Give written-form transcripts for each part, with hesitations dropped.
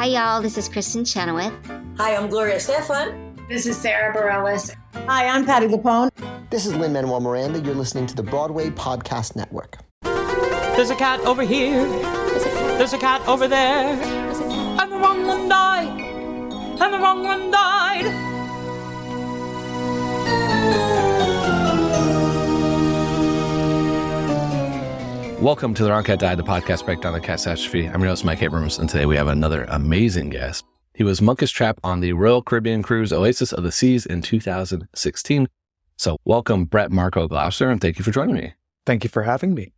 Hi, y'all. This is Kristen Chenoweth. Hi, I'm Gloria Stefan. This is Sarah Bareilles. Hi, I'm Patty Lapone. This is Lin-Manuel Miranda. You're listening to the Broadway Podcast Network. There's a cat over here. There's a cat over there. And the wrong one died. And the wrong one died. Welcome to The Wrong Cat Died, the podcast breakdown of the catastrophe. I'm your host, Mike Abrams, and today we have another amazing guest. He was Munkustrap on the Royal Caribbean cruise Oasis of the Seas in 2016. So welcome, Brett-Marco Glauser, and thank you for joining me. Thank you for having me.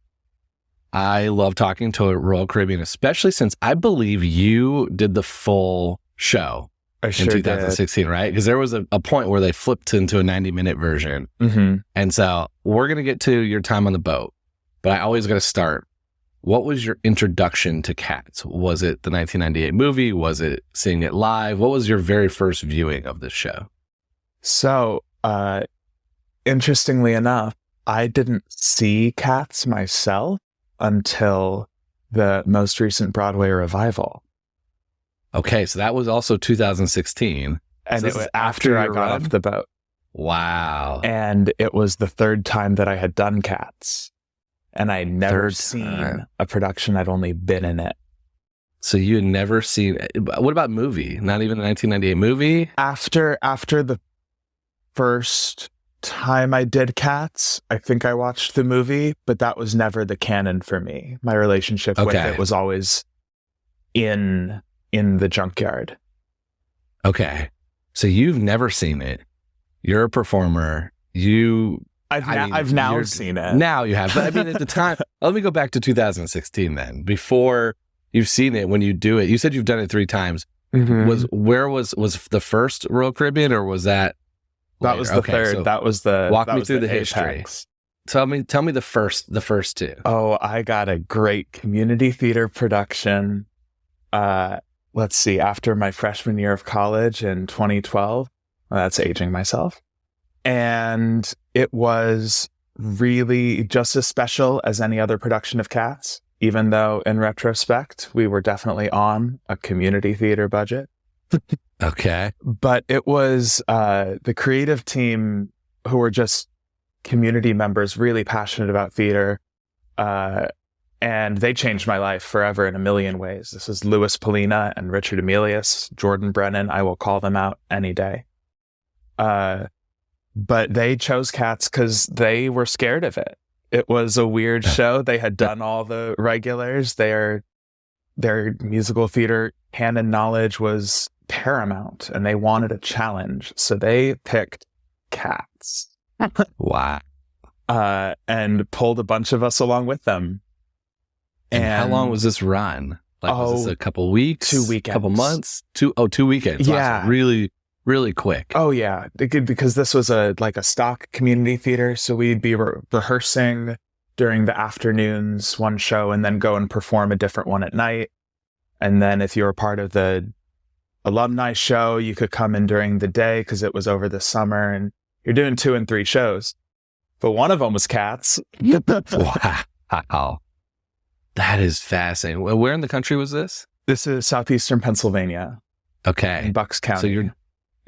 I love talking to Royal Caribbean, especially since I believe you did the full show in 2016, did. Right? Because there was a point where they flipped into a 90-minute version. Mm-hmm. And so we're going to get to your time on the boat. But I always got to start. What was your introduction to Cats? Was it the 1998 movie? Was it seeing it live? What was your very first viewing of this show? So, interestingly enough, I didn't see Cats myself until the most recent Broadway revival. Okay, so that was also 2016. And it was after I got off the boat. Wow. And it was the third time that I had done Cats. And I'd never seen a production. I'd only been in it. So you had never seen, what about movie? Not even the 1998 movie? After the first time I did Cats, I think I watched the movie, but that was never the canon for me. My relationship with it was always in the junkyard. Okay. So you've never seen it. You're a performer. I've now seen it. Now you have. But I mean, at the time, let me go back to 2016 then. Before you've seen it, when you do it, you said you've done it 3 times. Mm-hmm. Was the first Royal Caribbean, or was that? That was the third. So that was the. Walk me through the history. Tell me the first 2. Oh, I got a great community theater production. Let's see. After my freshman year of college in 2012, that's aging myself. And it was really just as special as any other production of Cats, even though in retrospect, we were definitely on a community theater budget. Okay. But it was the creative team who were just community members, really passionate about theater. And they changed my life forever in a million ways. This is Louis Polina and Richard Emilius, Jordan Brennan. I will call them out any day. But they chose Cats because they were scared of it. It was a weird show. They had done all the regulars. Their musical theater canon knowledge was paramount, and they wanted a challenge. So they picked Cats. Wow. And pulled a bunch of us along with them. And how long was this run? Was this a couple weeks? 2 weekends. Couple months? 2 weekends. Yeah. Wow, so really quick. Oh, yeah. Because this was a stock community theater. So we'd be rehearsing during the afternoons, one show, and then go and perform a different one at night. And then if you were part of the alumni show, you could come in during the day because it was over the summer. And you're doing 2 and 3 shows. But one of them was Cats. Wow. That is fascinating. Where in the country was this? This is southeastern Pennsylvania. Okay. In Bucks County. So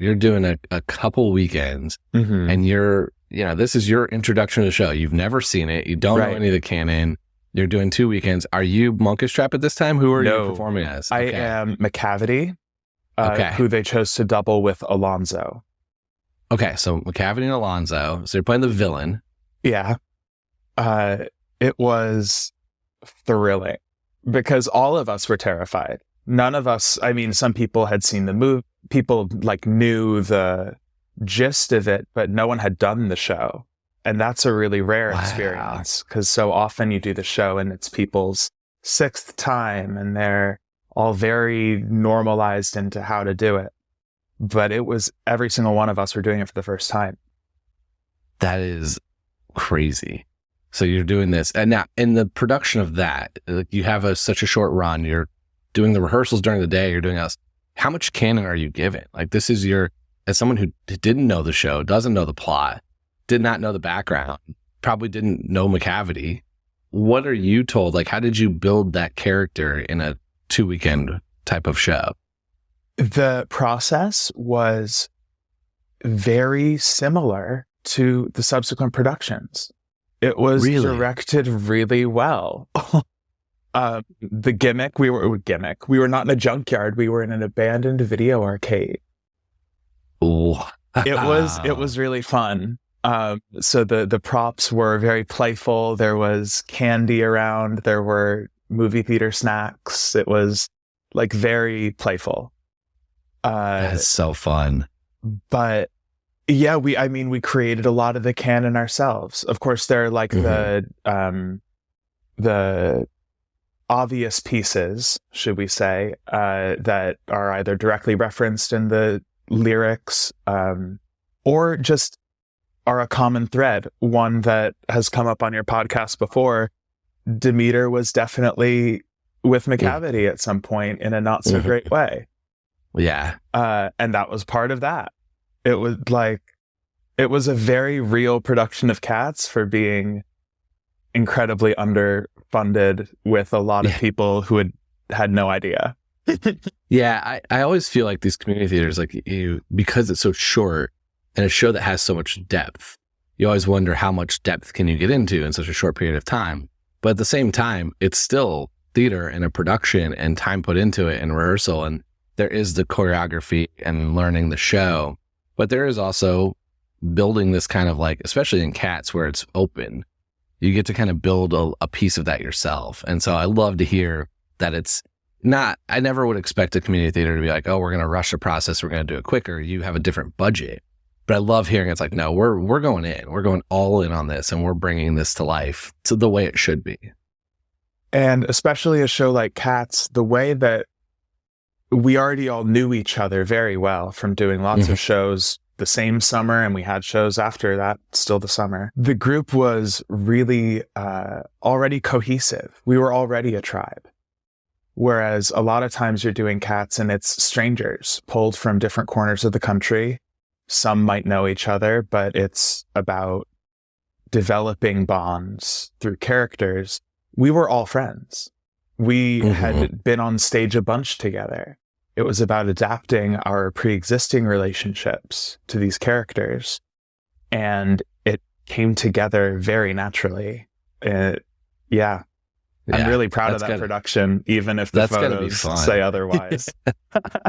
you're doing a couple weekends, and this is your introduction to the show. You've never seen it. You don't know any of the canon. You're doing 2 weekends. Are you Munkustrap at this time? Who are you performing as? I am McCavity, who they chose to double with Alonzo. Okay, so McCavity and Alonzo. So you're playing the villain. Yeah. It was thrilling because all of us were terrified. None of us, some people had seen the movie. People knew the gist of it, but no one had done the show. And that's a really rare experience because so often you do the show and it's people's 6th time and they're all very normalized into how to do it. But it was every single one of us were doing it for the first time. That is crazy. So you're doing this. And now in the production of that, you have such a short run. You're doing the rehearsals during the day. You're doing us. How much canon are you given? This is as someone who didn't know the show, doesn't know the plot, did not know the background, probably didn't know McCavity. What are you told? How did you build that character in a 2-weekend type of show? The process was very similar to the subsequent productions. It was directed really well. The gimmick, we were not in a junkyard. We were in an abandoned video arcade. Ooh. It was really fun. So the props were very playful. There was candy around. There were movie theater snacks. It was like very playful. That's so fun. But yeah, we created a lot of the canon ourselves. Of course, there are like the obvious pieces, should we say, that are either directly referenced in the lyrics, or just are a common thread. One that has come up on your podcast before, Demeter was definitely with McCavity at some point in a not so great way. Yeah. And that was part of that. It was a very real production of Cats for being incredibly underfunded with a lot of people who had no idea. Yeah, I always feel like these community theaters, like because it's so short and a show that has so much depth, you always wonder how much depth can you get into in such a short period of time. But at the same time, it's still theater and a production and time put into it and rehearsal, and there is the choreography and learning the show, but there is also building this kind of like, especially in Cats where it's open, you get to kind of build a piece of that yourself. And so I love to hear that it's not, I never would expect a community theater to be like, oh, we're going to rush the process, we're going to do it quicker. You have a different budget. But I love hearing it's like, no, we're going in, we're going all in on this, and we're bringing this to life to the way it should be. And especially a show like Cats, the way that we already all knew each other very well from doing lots of shows the same summer, and we had shows after that, still the summer. The group was really already cohesive. We were already a tribe. Whereas a lot of times you're doing Cats and it's strangers pulled from different corners of the country. Some might know each other, but it's about developing bonds through characters. We were all friends. We had been on stage a bunch together. It was about adapting our pre-existing relationships to these characters. And it came together very naturally. Yeah. I'm really proud of that production, even if the photos say otherwise.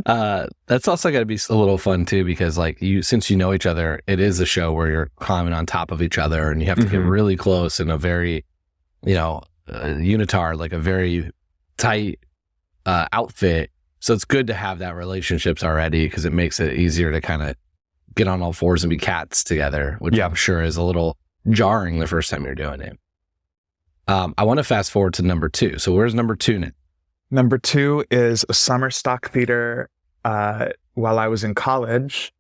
That's also got to be a little fun too, because like since you know each other, it is a show where you're climbing on top of each other and you have to get really close in a very, unitard, like a very tight outfit. So it's good to have that relationships already, because it makes it easier to kind of get on all fours and be cats together, which I'm sure is a little jarring the first time you're doing it. I want to fast forward to number 2. So where's number 2 now? Number 2 is a summer stock theater while I was in college,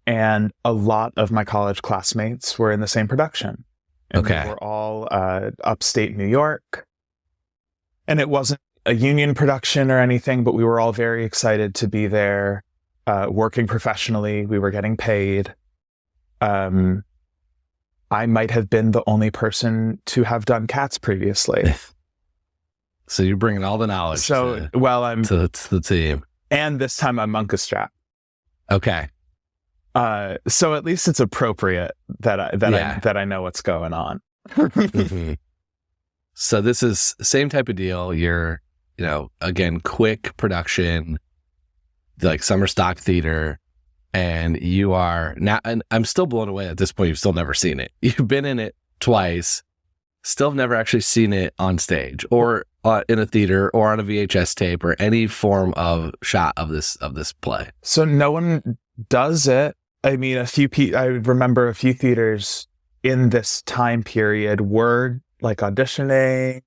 and a lot of my college classmates were in the same production. And we were all upstate New York. And it wasn't a union production or anything, but we were all very excited to be there, working professionally. We were getting paid. I might have been the only person to have done Cats previously. So you're bringing all the knowledge I'm to the team. And this time I'm Munkustrap. Okay. So at least it's appropriate that I know what's going on. So this is same type of deal. You're, again, quick production, like summer stock theater. And you are now, and I'm still blown away at this point. You've still never seen it. You've been in it twice, still never actually seen it on stage or in a theater or on a VHS tape or any form of shot of this play. So no one does it. I mean, I remember a few theaters in this time period were like auditioning,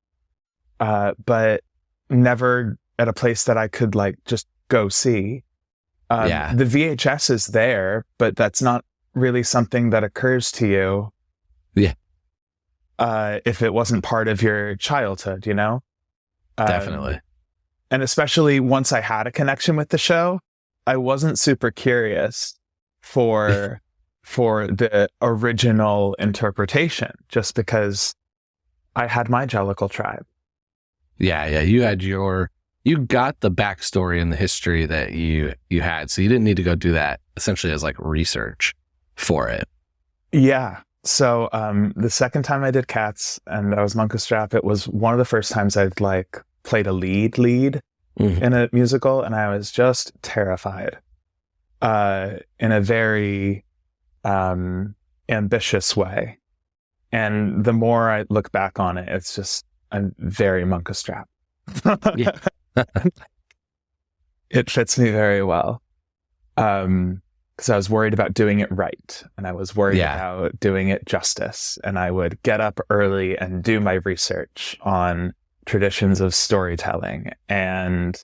but never at a place that I could like just go see. The VHS is there, but that's not really something that occurs to you. Yeah. If it wasn't part of your childhood, Definitely. And especially once I had a connection with the show, I wasn't super curious for the original interpretation, just because I had my Jellicle tribe. Yeah. You you got the backstory and the history that you had, so you didn't need to go do that essentially as like research for it. Yeah. So the second time I did Cats and I was Munkustrap, it was one of the first times I'd like played a lead in a musical, and I was just terrified in a very ambitious way. And the more I look back on it, it's just, I'm very Munkustrap. Yeah. It fits me very well. Because I was worried about doing it right, and I was worried about doing it justice. And I would get up early and do my research on traditions of storytelling and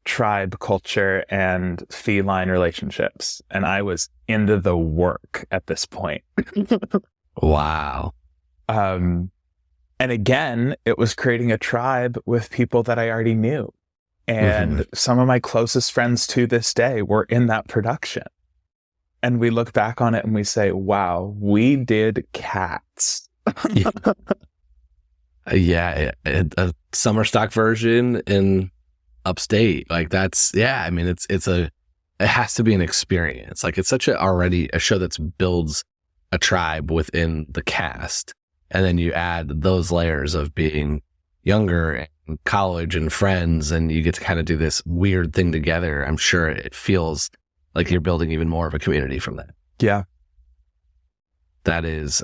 tribe culture and feline relationships. And I was into the work at this point. Wow. And again, it was creating a tribe with people that I already knew. And some of my closest friends to this day were in that production. And we look back on it and we say, wow, we did Cats. Yeah, a summer stock version in upstate. Like that's, I mean, it has to be an experience. Like it's such already a show that builds a tribe within the cast. And then you add those layers of being younger and college and friends, and you get to kind of do this weird thing together. I'm sure it feels like you're building even more of a community from that. Yeah. That is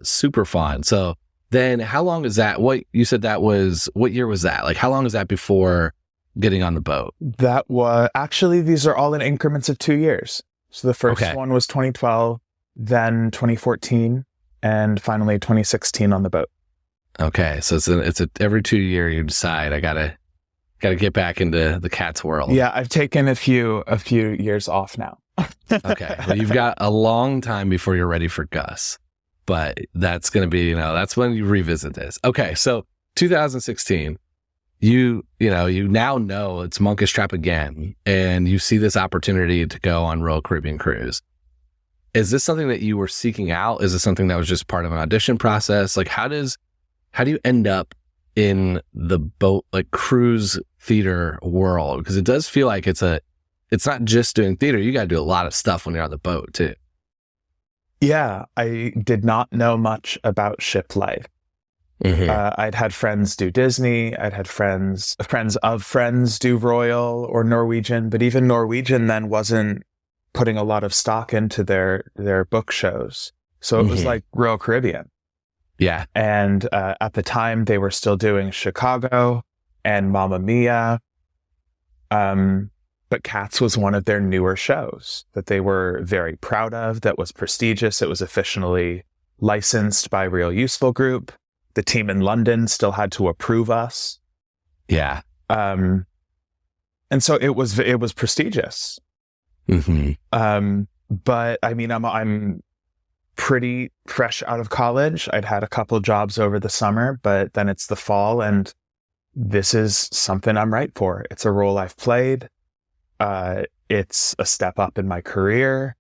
super fun. So then how long is that? What year was that? Like how long is that before getting on the boat? That was actually, these are all in increments of 2 years. So the first one was 2012, then 2014, and finally 2016 on the boat. Okay. So it's every 2 year you decide I gotta get back into the Cats world. Yeah. I've taken a few years off now. Okay. Well, you've got a long time before you're ready for Gus, but that's going to be, that's when you revisit this. Okay. So 2016, you now know it's Munkustrap again, and you see this opportunity to go on Royal Caribbean Cruise. Is this something that you were seeking out? Is this something that was just part of an audition process? Like how do you end up in the boat, like cruise theater world? Because it does feel like it's not just doing theater. You got to do a lot of stuff when you're on the boat too. Yeah. I did not know much about ship life. I'd had friends do Disney. I'd had friends of friends do Royal or Norwegian, but even Norwegian then wasn't putting a lot of stock into their book shows. So it was like Royal Caribbean. Yeah. And at the time they were still doing Chicago and Mamma Mia. But Cats was one of their newer shows that they were very proud of, that was prestigious. It was officially licensed by Real Useful Group. The team in London still had to approve us. Yeah. And so it was prestigious. But I mean, I'm pretty fresh out of college. I'd had a couple jobs over the summer, but then it's the fall, and this is something I'm right for. It's a role I've played. It's a step up in my career.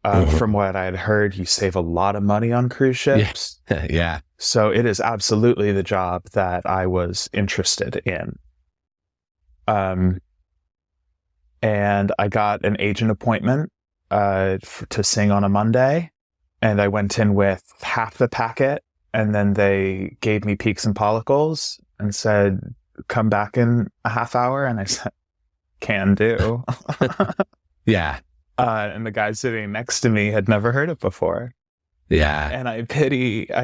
From what I had heard, you save a lot of money on cruise ships. Yeah. So it is absolutely the job that I was interested in. And I got an agent appointment to sing on a Monday. And I went in with half the packet, and then they gave me Peaks and Pollicles and said, come back in a half hour. And I said, can do. Yeah. And the guy sitting next to me had never heard it before. Yeah. And I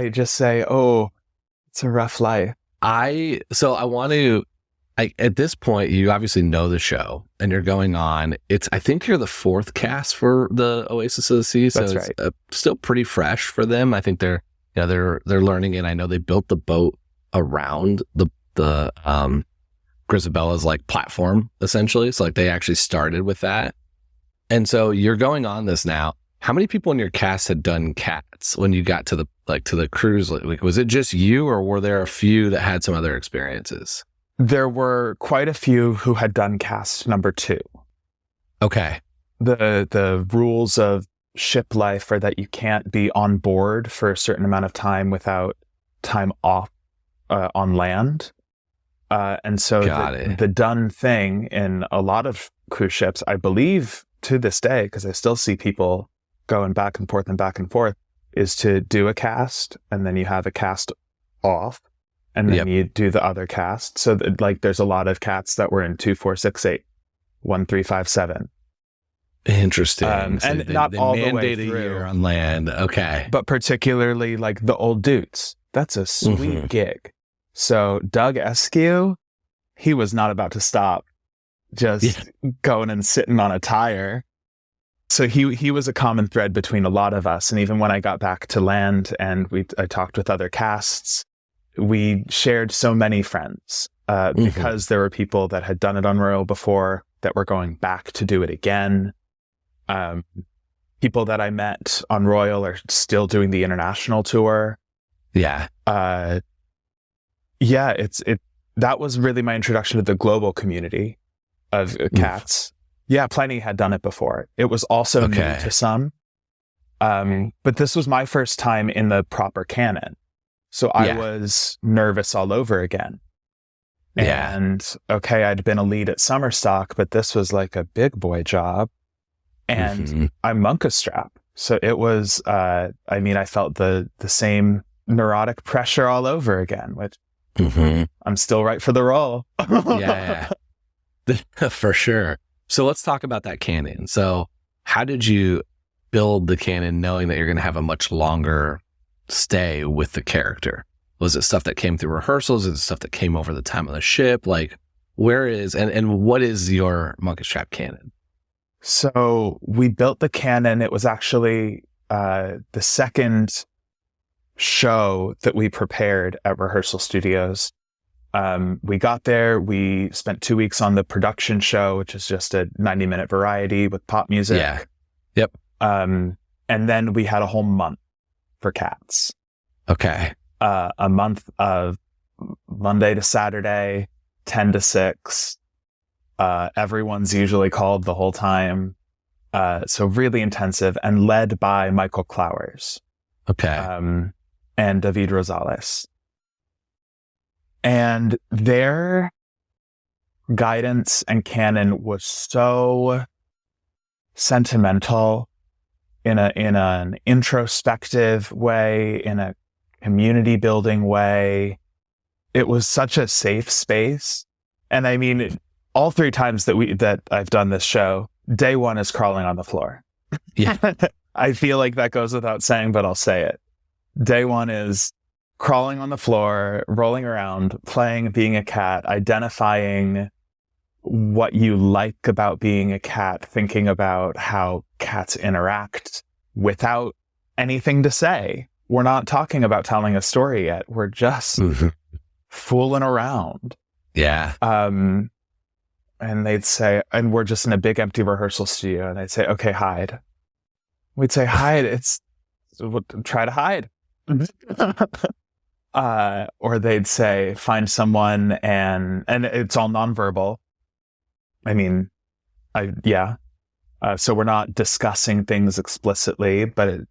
just say, oh, it's a rough life. At this point, you obviously know the show and you're going on. I think you're the fourth cast for the Oasis of the Sea. So That's it's right. Still pretty fresh for them. I think they're learning, and I know they built the boat around the Grisabella's like platform essentially. So like they actually started with that. And so you're going on this now. How many people in your cast had done Cats when you got to the cruise? Like, was it just you, or were there a few that had some other experiences? There were quite a few who had done cast number 2. Okay. The rules of ship life are that you can't be on board for a certain amount of time without time off on land. And so the done thing in a lot of cruise ships, I believe to this day, because I still see people going back and forth, is to do a cast and then you have a cast off and then you do the other cast. So like there's a lot of cats that were in 2, 4, 6, 8, 1, 3, 5, 7. Interesting. And they, not they all the way mandate through. a year on land. Okay. But particularly like the old dudes. That's a sweet gig. So Doug Eskew, he was not about to stop just going and sitting on a tire. So he was a common thread between a lot of us. And even when I got back to land and I talked with other casts, we shared so many friends because there were people that had done it on Royal before that were going back to do it again. People that I met on Royal are still doing the international tour. Yeah. That was really my introduction to the global community of cats. Yeah, plenty had done it before. It was also new to some. But this was my first time in the proper canon. So I was nervous all over again. And I'd been a lead at Summerstock, but this was like a big boy job. And I'm Munkustrap. So it was, I felt the same neurotic pressure all over again, which I'm still right for the role. For sure. So let's talk about that canon. So how did you build the canon knowing that you're going to have a much longer stay with the character? Was it stuff that came through rehearsals? Is it stuff that came over the time of the ship? Like, where is, and what is your Munkustrap canon? So we built the canon. It was actually the second show that we prepared at Rehearsal Studios. We got there, we spent 2 weeks on the production show, which is just a 90-minute variety with pop music. Yeah. Yep. And then we had a whole month for cats. Okay. A month of Monday to Saturday, 10 to 6. Everyone's usually called the whole time. So really intensive and led by Michael Clowers. Okay. And David Rosales. And their guidance and canon was so sentimental in an introspective way, in a community building way. It was such a safe space. And I mean, all 3 times that I've done this show, day one is crawling on the floor. Yeah. I feel like that goes without saying, but I'll say it. Day one is crawling on the floor, rolling around, playing, being a cat, identifying what you like about being a cat, thinking about how cats interact without anything to say. We're not talking about telling a story yet. We're just fooling around. Yeah. And they'd say, and we're just in a big empty rehearsal studio, and they'd say, okay, hide. We'd say, hide. Try to hide. Or they'd say, find someone, and it's all nonverbal. I mean, so we're not discussing things explicitly, but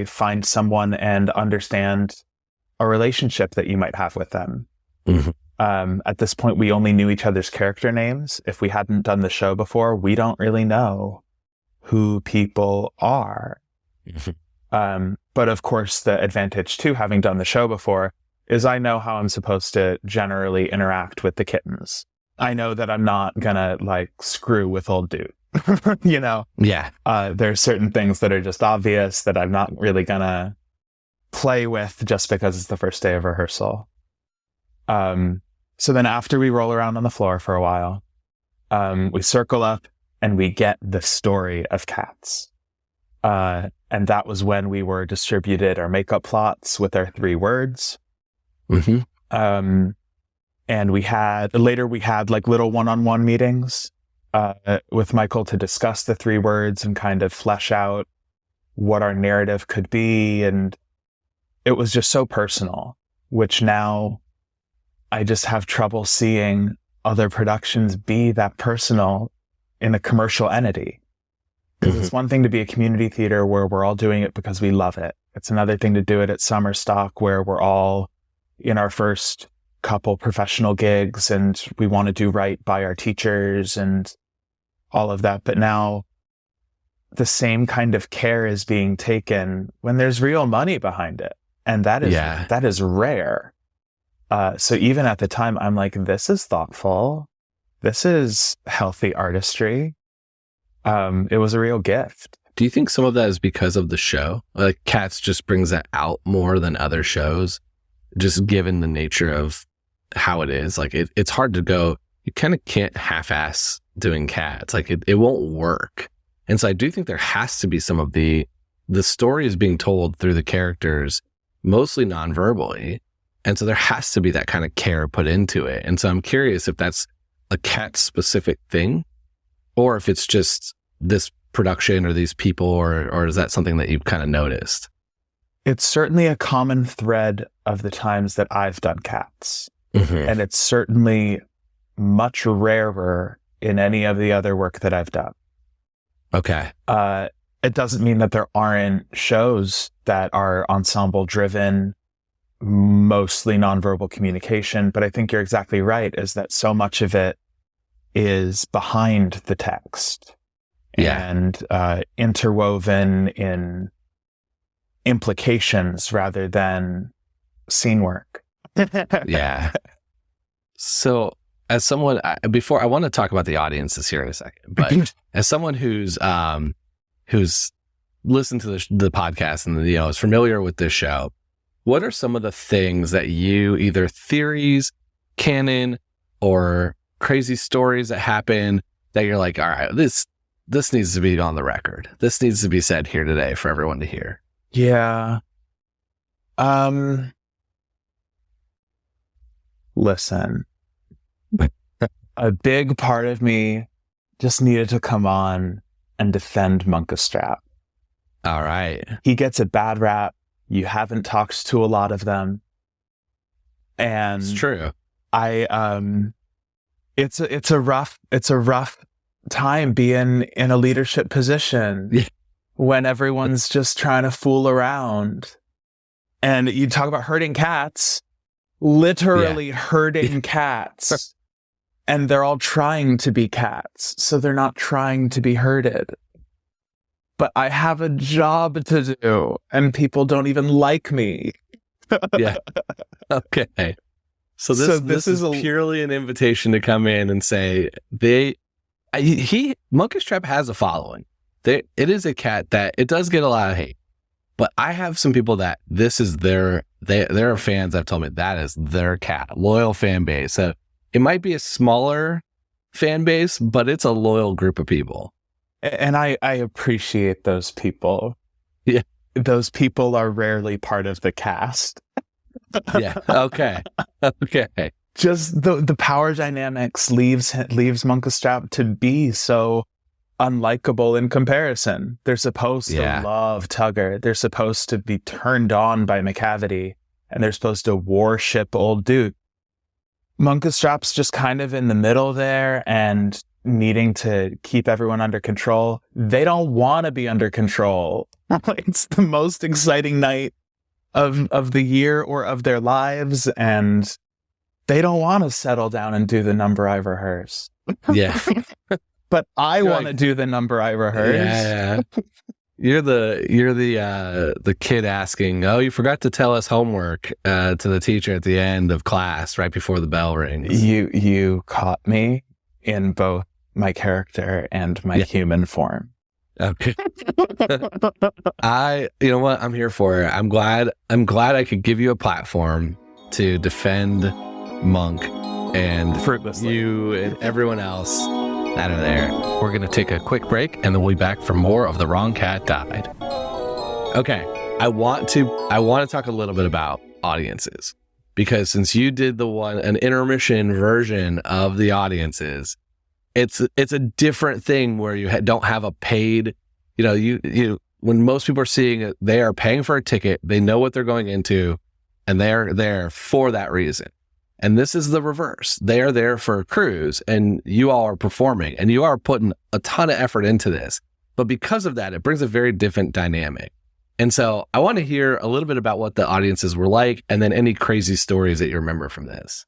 find someone and understand a relationship that you might have with them. At this point, we only knew each other's character names. If we hadn't done the show before, we don't really know who people are. But of course, the advantage to having done the show before is I know how I'm supposed to generally interact with the kittens. I know that I'm not gonna screw with old dude, you know? Yeah. There's certain things that are just obvious that I'm not really gonna play with just because it's the first day of rehearsal. So then after we roll around on the floor for a while, we circle up and we get the story of cats. And that was when we were distributed our makeup plots with our 3 words. And we had little one-on-one meetings with Michael to discuss the 3 words and kind of flesh out what our narrative could be. And it was just so personal, which now I just have trouble seeing other productions be that personal in a commercial entity. Because it's one thing to be a community theater where we're all doing it because we love it. It's another thing to do it at Summerstock where we're all in our first couple professional gigs and we want to do right by our teachers and all of that. But now the same kind of care is being taken when there's real money behind it. And that is rare. So even at the time, I'm like, this is thoughtful. This is healthy artistry. It was a real gift. Do you think some of that is because of the show? Like Cats just brings that out more than other shows, just given the nature of how it is. Like it's hard to go, you kind of can't half-ass doing Cats. Like it won't work. And so I do think there has to be some of the story is being told through the characters, mostly non-verbally. And so there has to be that kind of care put into it. And so I'm curious if that's a Cat specific thing or if it's just this production or these people, or is that something that you've kind of noticed? It's certainly a common thread of the times that I've done Cats. Mm-hmm. And it's certainly much rarer in any of the other work that I've done. Okay. It doesn't mean that there aren't shows that are ensemble driven, mostly nonverbal communication, but I think you're exactly right, is that so much of it is behind the text and interwoven in implications rather than scene work. Yeah. So as someone, before I want to talk about the audiences here in a second, but as someone who's listened to the podcast and is familiar with this show, what are some of the things that you either theories, canon, or crazy stories that happen that you're like, all right, this needs to be on the record. This needs to be said here today for everyone to hear. Yeah. Listen. A big part of me just needed to come on and defend Munkustrap. All right. He gets a bad rap. You haven't talked to a lot of them. And it's true. It's a rough time being in a leadership position when everyone's just trying to fool around. And you talk about herding cats, literally herding cats. And they're all trying to be cats, so they're not trying to be herded. But I have a job to do, and people don't even like me. Yeah. Okay. So this is purely an invitation to come in and say Munkustrap has a following. It is a cat that it does get a lot of hate, but I have some people that this is there are fans that have told me that is their cat, loyal fan base. So it might be a smaller fan base, but it's a loyal group of people. And I appreciate those people. Yeah. Those people are rarely part of the cast. Yeah. Okay. Okay. Just the power dynamics leaves Munkustrap to be so unlikable in comparison. They're supposed to love Tugger. They're supposed to be turned on by McCavity, and they're supposed to worship Old Duke. Munkustrap's just kind of in the middle there and needing to keep everyone under control. They don't want to be under control. It's the most exciting night of the year or of their lives, and they don't want to settle down and do the number I rehearse. Yeah. But I want to do the number I rehearse. Yeah. You're the kid asking, "Oh, you forgot to tell us homework," to the teacher at the end of class, right before the bell rings. You caught me in both my character and my human form. Okay. You know what? I'm here for it. I'm glad I could give you a platform to defend Monk and fruitlessly you and everyone else that are there. We're going to take a quick break and then we'll be back for more of The Wrong Cat Died. Okay. I want to talk a little bit about audiences, because since you did an intermission version of the audiences, it's a different thing where you don't have a paid, you when most people are seeing it, they are paying for a ticket, they know what they're going into, and they're there for that reason. And this is the reverse. They are there for a cruise, and you all are performing, and you are putting a ton of effort into this. But because of that, it brings a very different dynamic. And so I want to hear a little bit about what the audiences were like, and then any crazy stories that you remember from this.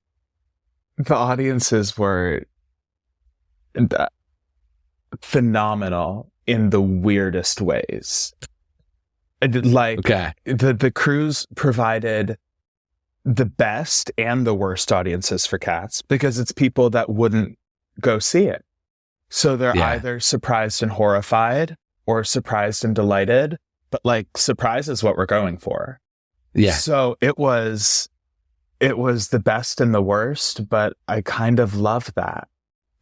The audiences were phenomenal in the weirdest ways. Like, Okay. the cruise provided the best and the worst audiences for Cats because it's people that wouldn't go see it. So they're either surprised and horrified or surprised and delighted, but like surprise is what we're going for. Yeah. So it was the best and the worst, but I kind of loved that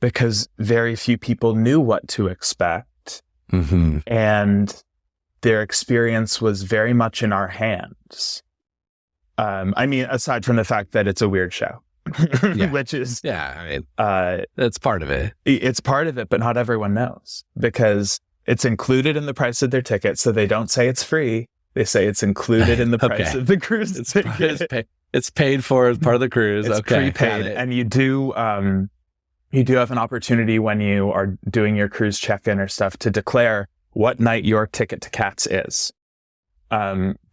because very few people knew what to expect. Mm-hmm. And their experience was very much in our hands. I mean, aside from the fact that it's a weird show, which is... Yeah, I mean, that's part of it. It's part of it, but not everyone knows because it's included in the price of their ticket. So they don't say it's free. They say it's included in the price of the cruise ticket. It's paid for as part of the cruise. It's prepaid. And you do have an opportunity when you are doing your cruise check-in or stuff to declare what night your ticket to Cats is.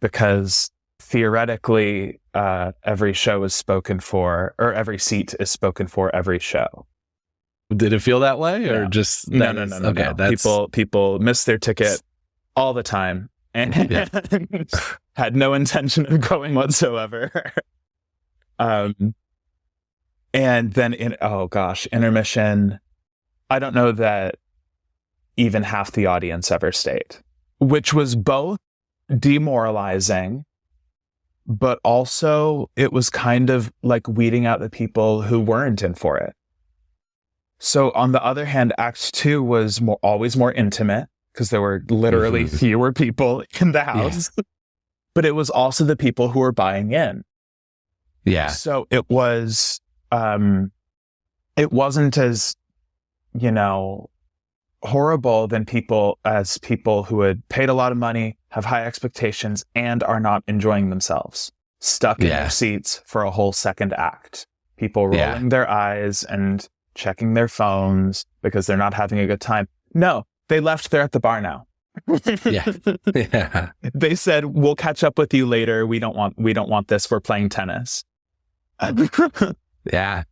Because theoretically, every show is spoken for, or every seat is spoken for every show. Did it feel that way, or just no? Okay, no. People miss their ticket all the time and had no intention of going whatsoever. And then intermission. I don't know that even half the audience ever stayed, which was both demoralizing, but also it was kind of like weeding out the people who weren't in for it. So on the other hand, Act 2 was always more intimate because there were literally fewer people in the house, but it was also the people who were buying in. Yeah. So it was, it wasn't as, horrible than people who had paid a lot of money, have high expectations, and are not enjoying themselves, stuck in their seats for a whole second act. People rolling their eyes and checking their phones because they're not having a good time. No, they left. They're at the bar now. Yeah. They said, "We'll catch up with you later. We don't want this. We're playing tennis." Yeah.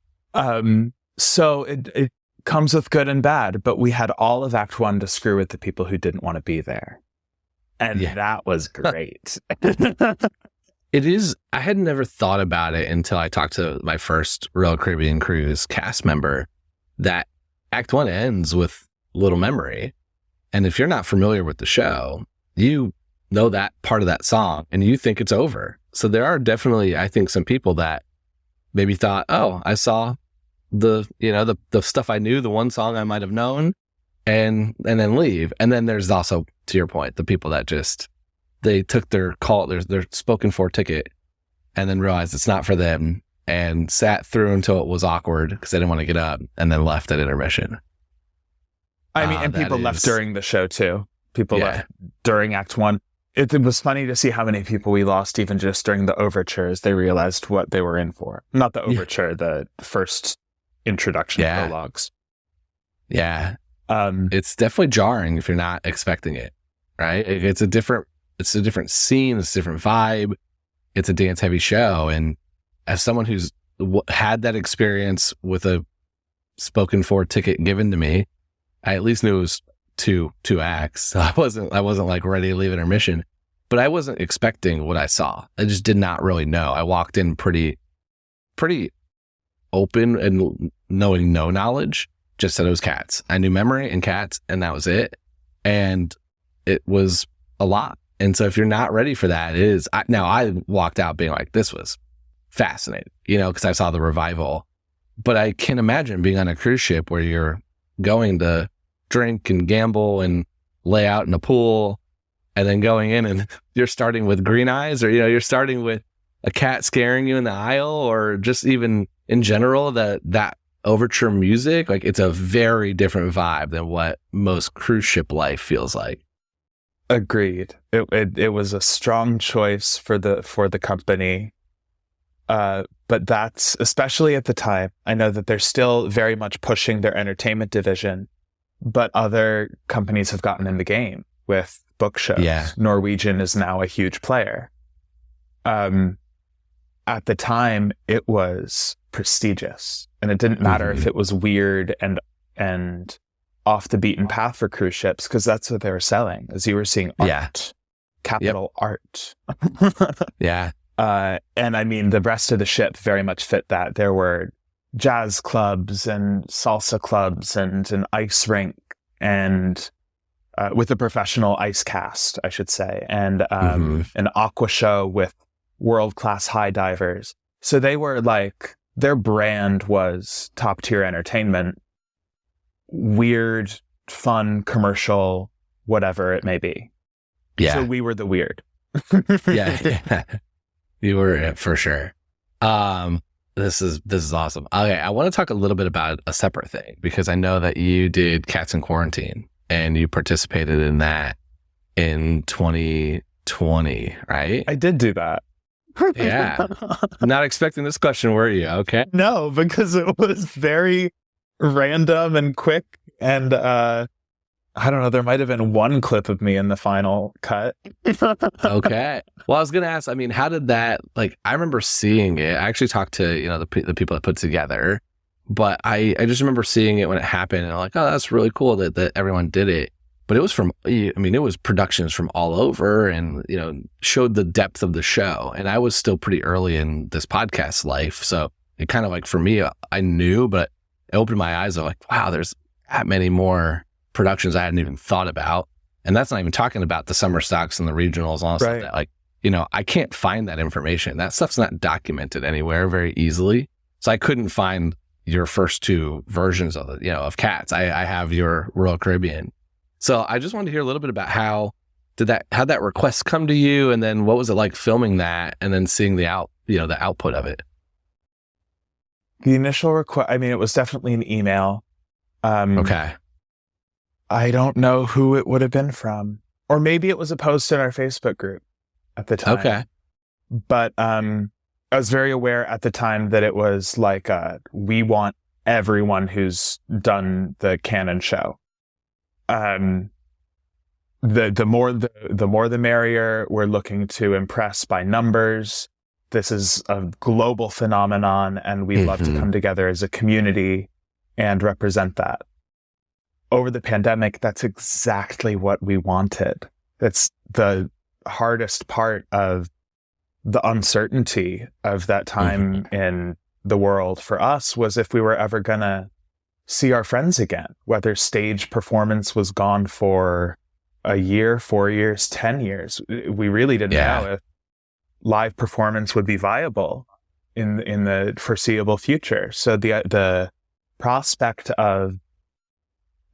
So it comes with good and bad, but we had all of Act 1 to screw with the people who didn't want to be there. And that was great. It is. I had never thought about it until I talked to my first Royal Caribbean Cruise cast member that Act 1 ends with Little Memory. And if you're not familiar with the show, you know that part of that song and you think it's over. So there are definitely, I think, some people that maybe thought, oh, I saw the stuff I knew, the one song I might have known, and then leave. And then there's also, to your point, the people that just, they took their spoken for ticket and then realized it's not for them and sat through until it was awkward because they didn't want to get up and then left at intermission. I mean, and people left during the show too. People left during Act 1. It was funny to see how many people we lost even just during the overture as they realized what they were in for. Not the overture, the first introduction prologues. Yeah. It's definitely jarring if you're not expecting it, right? It's a different scene, it's a different vibe. It's a dance heavy show. And as someone who's had that experience with a spoken for ticket given to me, I at least knew it was two acts. So I wasn't like ready to leave intermission, but I wasn't expecting what I saw. I just did not really know. I walked in pretty open and knowing no knowledge, just that it was Cats. I knew Memory and Cats and that was it. And it was a lot. And so if you're not ready for that, I walked out being like, this was fascinating, because I saw the revival, but I can imagine being on a cruise ship where you're going to drink and gamble and lay out in a pool and then going in and you're starting with green eyes or, you're starting with a cat scaring you in the aisle or just even in general, that overture music, like it's a very different vibe than what most cruise ship life feels like. Agreed. It was a strong choice for the company. But that's, especially at the time, I know that they're still very much pushing their entertainment division, but other companies have gotten in the game with book shows. Yeah. Norwegian is now a huge player. at the time, it was prestigious, and it didn't matter if it was weird and off the beaten path for cruise ships, because that's what they were selling, as you were seeing art, capital art. Yeah. And I mean, the rest of the ship very much fit that. There were jazz clubs and salsa clubs and an ice rink, and with a professional ice cast, I should say, and an aqua show with world-class high divers. So they were like, their brand was top-tier entertainment, weird, fun, commercial, whatever it may be. Yeah. So we were the weird. Yeah. You were, for sure. This is awesome. Okay, I want to talk a little bit about a separate thing, because I know that you did Cats in Quarantine and you participated in that in 2020, right? I did do that. Yeah. Not expecting this question, were you? Okay. No, because it was very random and quick, and I don't know, there might have been one clip of me in the final cut. Okay. Well, I was going to ask, I mean, how did that, like, I remember seeing it. I actually talked to, the people that put it together, but I just remember seeing it when it happened, and I'm like, oh, that's really cool that everyone did it. But it was it was productions from all over, and, showed the depth of the show. And I was still pretty early in this podcast life. So it kind of like, for me, I knew, but it opened my eyes. I'm like, wow, there's that many more productions I hadn't even thought about. And that's not even talking about the summer stocks and the regionals and all stuff that, like, I can't find that information. That stuff's not documented anywhere very easily. So I couldn't find your first two versions of it, of Cats. I have your Royal Caribbean. So I just wanted to hear a little bit about how'd that request come to you, and then what was it like filming that and then seeing the output of it? The initial request, I mean, it was definitely an email. Okay. I don't know who it would have been from, or maybe it was a post in our Facebook group at the time. Okay. But I was very aware at the time that it was like, we want everyone who's done the canon show. The more the merrier. We're looking to impress by numbers. This is a global phenomenon, and we'd love to come together as a community and represent that. Over the pandemic, that's exactly what we wanted. That's the hardest part of the uncertainty of that time in the world for us, was if we were ever going to see our friends again, whether stage performance was gone for a year, 4 years, 10 years. We really didn't know if live performance would be viable in the foreseeable future. So the prospect of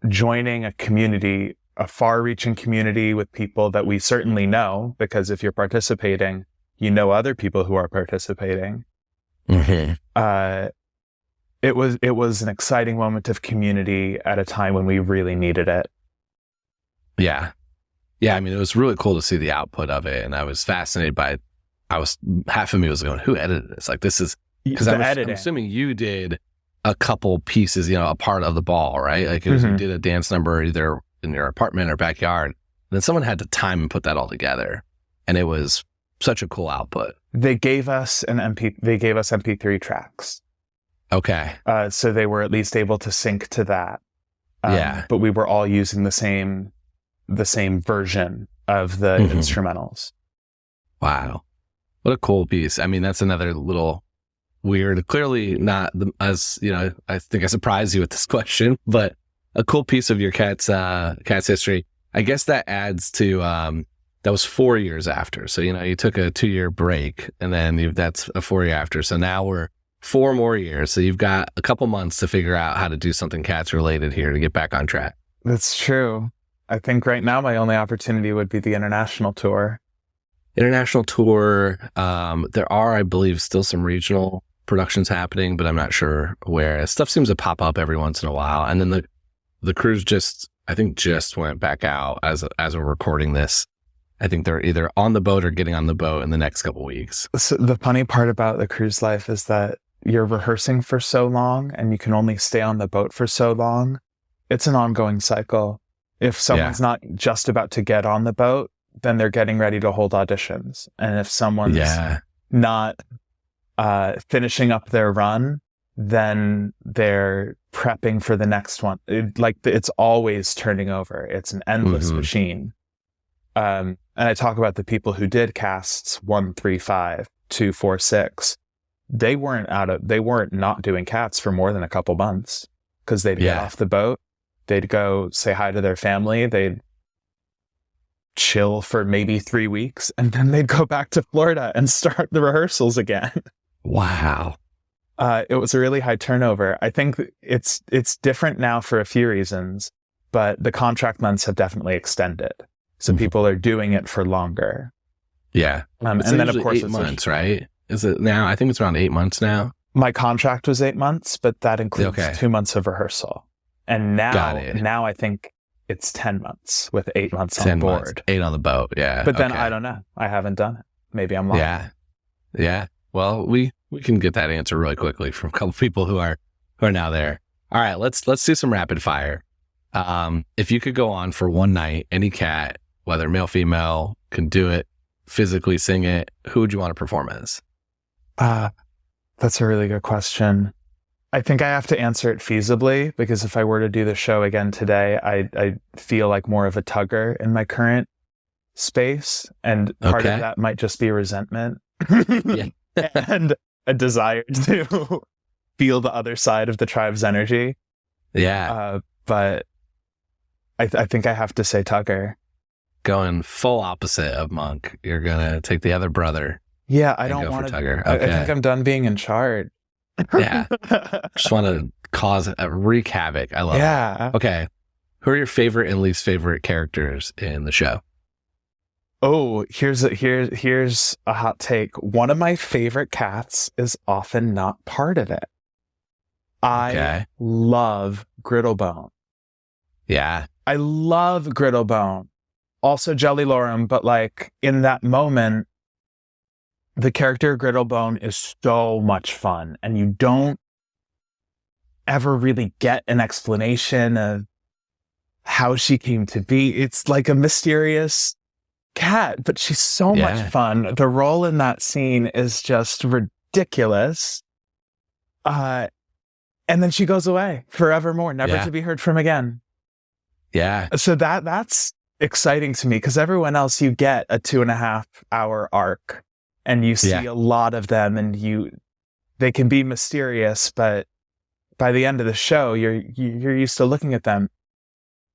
joining a community, a far-reaching community with people that we certainly know, because if you're participating, other people who are participating. It was an exciting moment of community at a time when we really needed it. Yeah. Yeah. I mean, it was really cool to see the output of it. And I was fascinated by, half of me was going, who edited this? Like, this is, because I'm assuming you did a couple pieces, a part of the ball, right? Like, you did a dance number either in your apartment or backyard. And then someone had to time and put that all together. And it was such a cool output. They gave us MP3 tracks. Okay. So they were at least able to sync to that. But we were all using the same version of the instrumentals. Wow. What a cool piece. I mean, that's another little weird, clearly not as, I think I surprised you with this question, but a cool piece of your Cats history. I guess that adds to, that was 4 years after. So, you took a 2-year break, and then that's a 4 year after. So now we're 4 more years. So you've got a couple months to figure out how to do something Cats related here to get back on track. That's true. I think right now my only opportunity would be the international tour. International tour. There are, I believe, still some regional productions happening, but I'm not sure where. Stuff seems to pop up every once in a while. And then the cruise just went back out as we're recording this. I think they're either on the boat or getting on the boat in the next couple weeks. So the funny part about the cruise life is that you're rehearsing for so long and you can only stay on the boat for so long. It's an ongoing cycle. If someone's not just about to get on the boat, then they're getting ready to hold auditions. And if someone's not finishing up their run, then they're prepping for the next one. It's always turning over. It's an endless machine. And I talk about the people who did casts 1, 3, 5, 2, 4, 6. They weren't not doing cats for more than a couple months, because they'd get off the boat, they'd go say hi to their family, they'd chill for maybe 3 weeks, and then they'd go back to Florida and start the rehearsals again. Wow. It was a really high turnover. I think it's different now for a few reasons, but the contract months have definitely extended. So people are doing it for longer. Yeah. And then, of course, 8 months, right? Is it now? I think it's around 8 months now. My contract was 8 months, but that includes 2 months of rehearsal. And now I think it's 10 months with 8 months on board. Months, 8 on the boat, yeah. But then I don't know. I haven't done it. Maybe I'm lying. Yeah. Well, we can get that answer really quickly from a couple people who are now there. All right, let's do some rapid fire. If you could go on for one night, any cat, whether male, female, can do it, physically sing it, who would you want to perform as? That's a really good question. I think I have to answer it feasibly, because if I were to do the show again today, I feel like more of a tugger in my current space. And part of that might just be resentment and a desire to feel the other side of the tribe's energy. Yeah. But I think I have to say tugger. Going full opposite of Monk. You're going to take the other brother. Yeah, I don't want to. Tugger. Okay. I think I'm done being in charge. Yeah. Just want to wreak havoc. I love it. Okay. Who are your favorite and least favorite characters in the show? Oh, here's a hot take. One of my favorite cats is often not part of it. I love Griddlebone. Yeah. I love Griddlebone. Also Jelly Lorem, but like in that moment, the character Griddlebone is so much fun, and you don't ever really get an explanation of how she came to be. It's like a mysterious cat, but she's so much fun. The role in that scene is just ridiculous. And then she goes away forevermore, never to be heard from again. Yeah. So that's exciting to me, because everyone else, you get a 2.5 hour arc and you see a lot of them, and they can be mysterious, but by the end of the show, you're used to looking at them.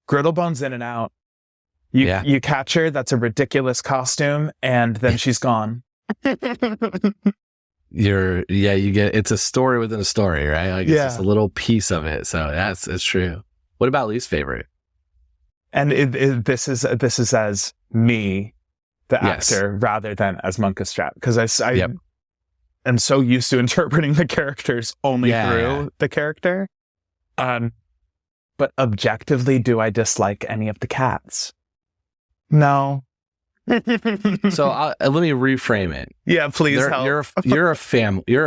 Griddlebone's in and out. You catch her, that's a ridiculous costume, and then she's gone. You get, it's a story within a story, right? Like it's just a little piece of it. So it's true. What about least favorite? And this is as me, the actor, rather than as Munkustrap, because I am so used to interpreting the characters only through the character. But objectively, do I dislike any of the cats? No. So let me reframe it. Yeah, please help. You're a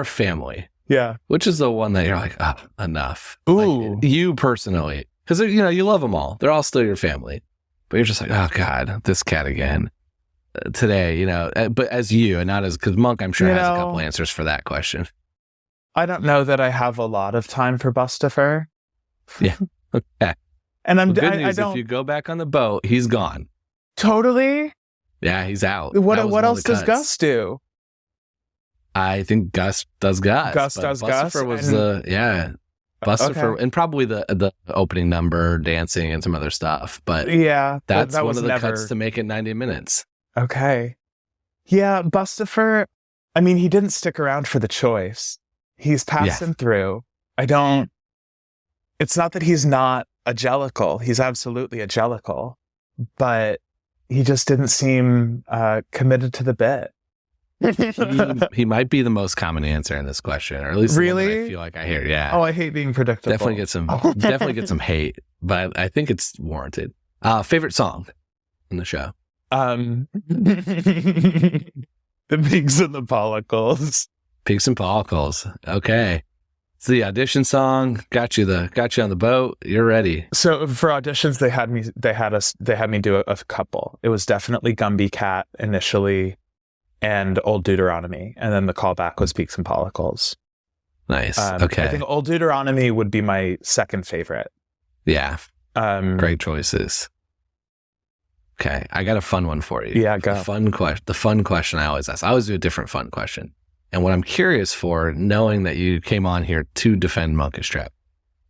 family. Yeah. Which is the one that you're like, enough. Ooh. Like, you personally. Because, you love them all. They're all still your family. But you're just like, oh, God, this cat again. Today, but as you, and not as, because Monk, I'm sure, has a couple answers for that question. I don't know that I have a lot of time for Bustafer. Yeah. Okay. And good news, if you go back on the boat, he's gone. Totally? Yeah, he's out. What else does Gus do? I think Gus does Gus. Gus does Gus. Bustafer was Bustafer, and probably the opening number, dancing, and some other stuff. But that's one of the cuts to make it 90 minutes. Okay. Yeah, Bustafer, I mean, he didn't stick around for the choice. He's passing through. It's not that he's not a Jellicle. He's absolutely a Jellicle. But he just didn't seem committed to the bit. He might be the most common answer in this question, or at least really? The one that I feel like I hear. Yeah. Oh, I hate being predictable. Definitely get some hate, but I think it's warranted. Favorite song in the show? The Pigs and the Pollicles. Pigs and Pollicles. Okay. It's the audition song. Got you on the boat. You're ready. So for auditions, they had me do a couple. It was definitely Gumby Cat initially, and Old Deuteronomy. And then the callback was Peaks and Pollicles. Nice. Okay. I think Old Deuteronomy would be my second favorite. Yeah. Great choices. Okay. I got a fun one for you. Yeah, go. The fun question I always ask. I always do a different fun question. And what I'm curious for, knowing that you came on here to defend Munkustrap,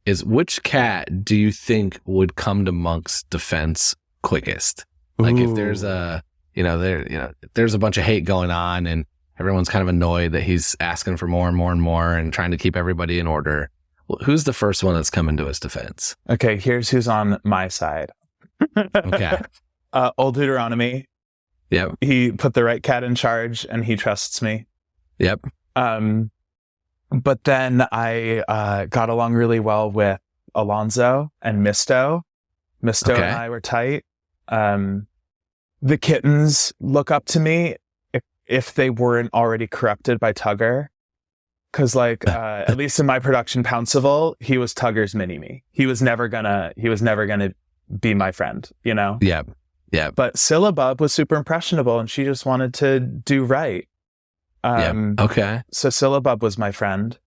is which cat do you think would come to Monk's defense quickest? Like if there's there's a bunch of hate going on and everyone's kind of annoyed that he's asking for more and more and more and trying to keep everybody in order. Well, who's the first one that's coming to his defense? Okay, here's who's on my side. Okay. Old Deuteronomy. Yep. He put the right cat in charge and he trusts me. Yep. But then I got along really well with Alonzo and Misto. Misto and I were tight. The kittens look up to me if they weren't already corrupted by Tugger. Because at least in my production Pouncival, he was Tugger's mini-me. He was never gonna be my friend, you know? Yeah. Yeah. But Syllabub was super impressionable and she just wanted to do right. Okay. So Syllabub was my friend.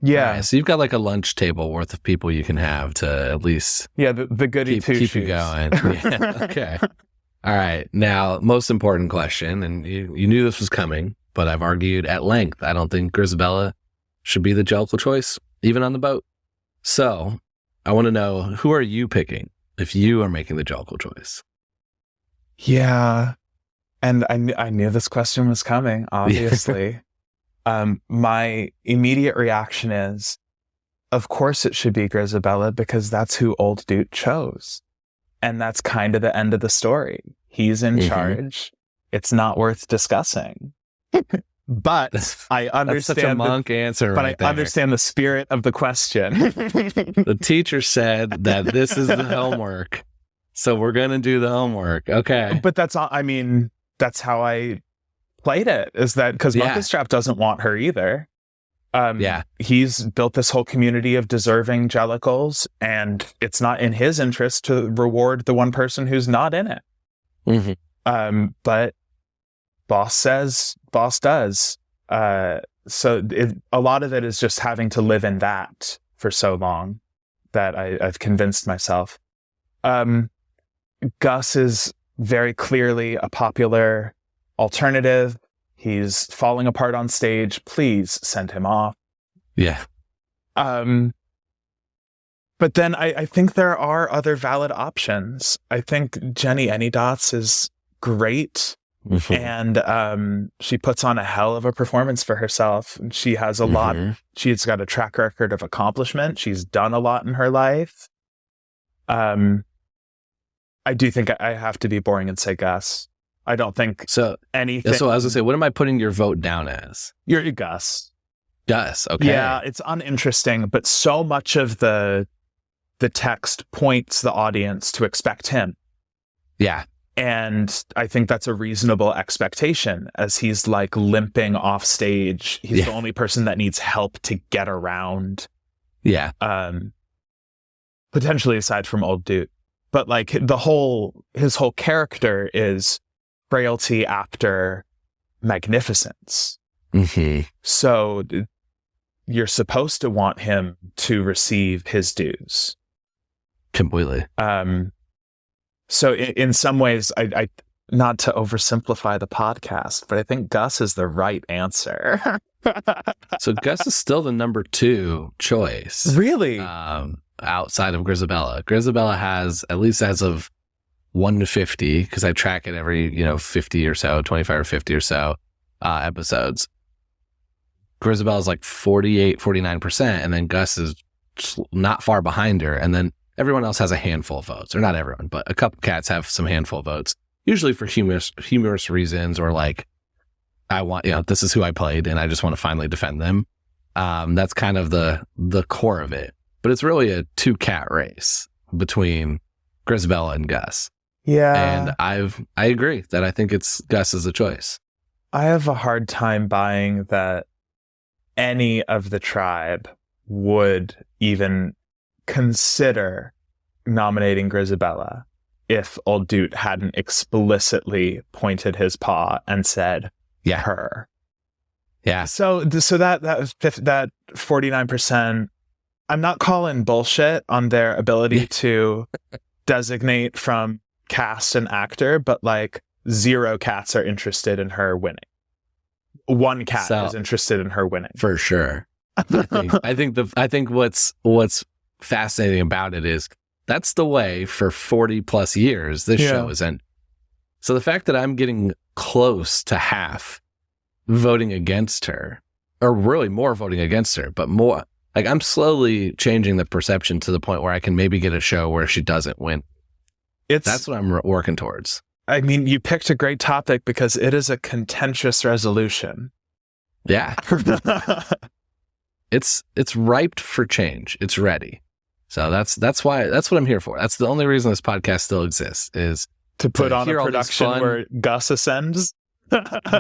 Yeah. Right, so you've got like a lunch table worth of people you can have to at least the goody keep you going. Yeah. Okay. All right. Now, most important question, and you knew this was coming, but I've argued at length. I don't think Grisabella should be the Jellicle choice, even on the boat. So I want to know, who are you picking if you are making the Jellicle choice? Yeah. And I knew this question was coming, obviously. My immediate reaction is, of course it should be Grisabella because that's who Old Dude chose. And that's kind of the end of the story. He's in charge. It's not worth discussing. But I understand. That's such a Monk answer, but right I understand the spirit of the question. The teacher said that this is the homework. So we're going to do the homework. Okay. But that's all. I mean, that's how I played it, is that because Munkustrap doesn't want her either. He's built this whole community of deserving Jellicles, and it's not in his interest to reward the one person who's not in it. But boss says, boss does. So a lot of it is just having to live in that for so long that I've convinced myself. Gus is very clearly a popular alternative. He's falling apart on stage. Please send him off. Yeah. But then I think there are other valid options. I think Jenny Anydots is great. And she puts on a hell of a performance for herself. She has a lot. She's got a track record of accomplishment. She's done a lot in her life. I do think I have to be boring and say Gus. I don't think anything. So I was going to say, what am I putting your vote down as? You're Gus. Gus, okay. Yeah, it's uninteresting, but so much of the text points the audience to expect him. Yeah. And I think that's a reasonable expectation, as he's like limping off stage. He's the only person that needs help to get around. Yeah. Potentially aside from Old Dude. But like his whole character is frailty after magnificence. So you're supposed to want him to receive his dues. Completely. So in some ways, I not to oversimplify the podcast, but I think Gus is the right answer. So Gus is still the number 2 choice. Really? Outside of Grisabella. Grisabella has, at least as of 1 to 50, because I track it every, 50 or so, 25 or 50 or so episodes. Grisabella's like 48, 49%, and then Gus is not far behind her, and then everyone else has a handful of votes. Or not everyone, but a couple cats have some handful of votes, usually for humorous reasons, or like, I want, this is who I played, and I just want to finally defend them. That's kind of the core of it. But it's really a 2-cat race between Grisabella and Gus. Yeah. And I agree that I think it's Gus as a choice. I have a hard time buying that any of the tribe would even consider nominating Grisabella if Old Dude hadn't explicitly pointed his paw and said, Yeah. her. Yeah. So that 49%, I'm not calling bullshit on their ability to designate from cast and actor, but like 0 cats are interested in her winning. 1 cat is interested in her winning. For sure. I think what's fascinating about it is that's the way for 40 plus years this show is ended. So the fact that I'm getting close to half voting against her, or really more voting against her, but more like I'm slowly changing the perception to the point where I can maybe get a show where she doesn't win. That's what I'm working towards. I mean, you picked a great topic because it is a contentious resolution. Yeah. It's ripe for change. It's ready. So that's what I'm here for. That's the only reason this podcast still exists, is to put on a production where Gus ascends.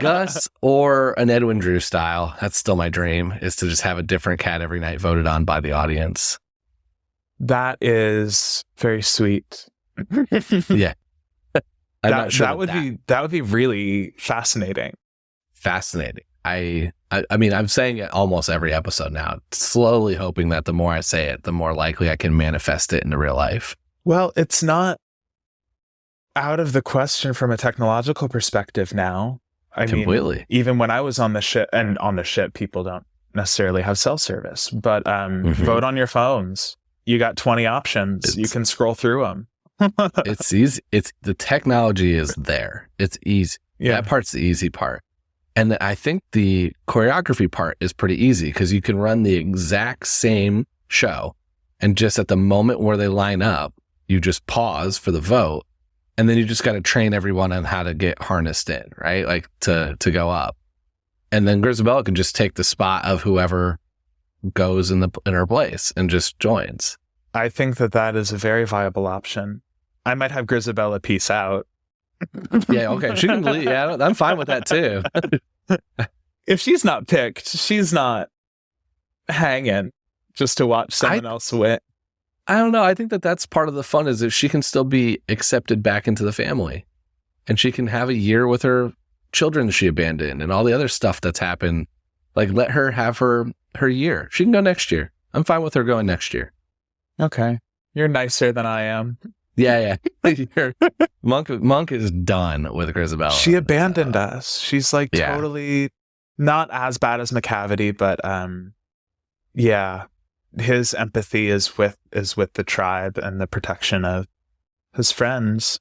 Gus or an Edwin Drew style. That's still my dream, is to just have a different cat every night voted on by the audience. That is very sweet. Yeah. That would be really fascinating. Fascinating. I mean, I'm saying it almost every episode now, slowly hoping that the more I say it, the more likely I can manifest it into real life. Well, it's not out of the question from a technological perspective now. I mean, even when I was on the ship, and on the ship, people don't necessarily have cell service, but vote on your phones. You got 20 options. You can scroll through them. It's easy. The technology is there. It's easy. Yeah. That part's the easy part. And I think the choreography part is pretty easy because you can run the exact same show, and just at the moment where they line up, you just pause for the vote, and then you just got to train everyone on how to get harnessed in, right? Like to go up. And then Grisabella can just take the spot of whoever goes in her place and just joins. I think that is a very viable option. I might have Grisabella peace out. Yeah, okay. She can leave. Yeah, I'm fine with that too. If she's not picked, she's not hanging just to watch someone else win. I don't know. I think that's part of the fun, is if she can still be accepted back into the family, and she can have a year with her children she abandoned and all the other stuff that's happened. Like, let her have her year. She can go next year. I'm fine with her going next year. Okay. You're nicer than I am. Yeah. Monk is done with Grisabella. She abandoned us. She's like totally not as bad as McCavity, but yeah, his empathy is with the tribe and the protection of his friends.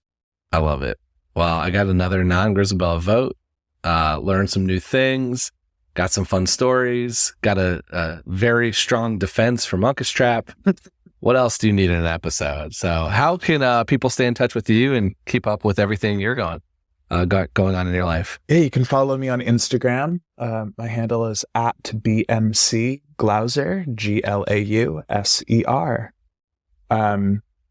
I love it. Well, I got another non-Grisabella vote. Learned some new things. Got some fun stories. Got a very strong defense for Munkustrap. What else do you need in an episode? So how can people stay in touch with you and keep up with everything you're going on in your life? Yeah, you can follow me on Instagram. My handle is @BMC Glauser, Glauser.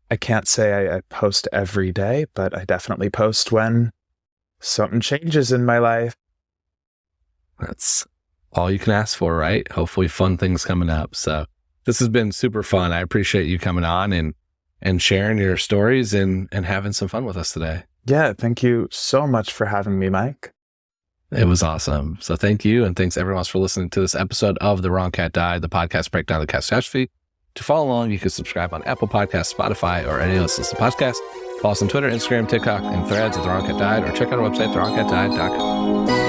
I can't say I post every day, but I definitely post when something changes in my life. That's all you can ask for, right? Hopefully fun things coming up. So this has been super fun. I appreciate you coming on and sharing your stories and having some fun with us today. Yeah, thank you so much for having me, Mike. It was awesome. So thank you, and thanks everyone else for listening to this episode of The Wrong Cat Died, the podcast breakdown of the catastrophe. To follow along, you can subscribe on Apple Podcasts, Spotify, or any other listening podcast. Follow us on Twitter, Instagram, TikTok, and Threads at The Wrong Cat Died, or check out our website, thewrongcatdied.com.